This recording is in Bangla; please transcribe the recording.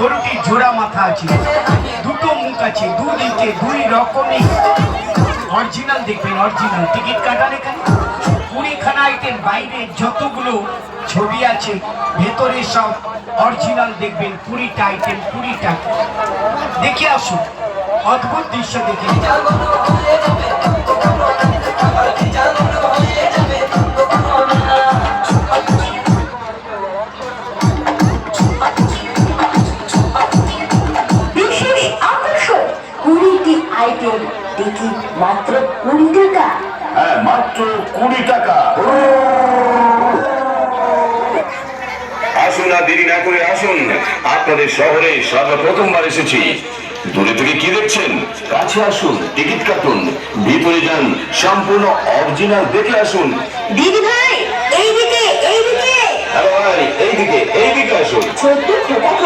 গরুটি জোড়া মাথা আছে, দুটো মুখ আছে, দুদিকে দুই রকমই অরিজিনাল দেখবেন, অরিজিনাল। টিকিট কাটার এখানে 20খানা আইটেম, বাইরে যতগুলো ছবি আছে ভেতরে সব অরিজিনাল দেখবেন। 20টা আইটেম, 20টা। দেখে আসুন, অদ্ভুত দৃশ্য দেখে। বিশেষ আকর্ষণ 20টি আইটেম, টিকিট মাত্র 20 টাকা। হ্যাঁ, মাত্র 20 টাকা। আসুন, না দেরি না করে আসুন। আপনাদের শহরে সর্বপ্রথমবার এসেছি। দূরে থেকে কি দেখছেন? কাছে আসুন, টিকিট কাটুন, ভিতরে যান, সম্পূর্ণ অরিজিনাল দেখে আসুন। দিদি ভাই, এইদিকে এইদিকে। আরে ভাই, এইদিকে এইদিকে আসুন। ছোট্ট খোকা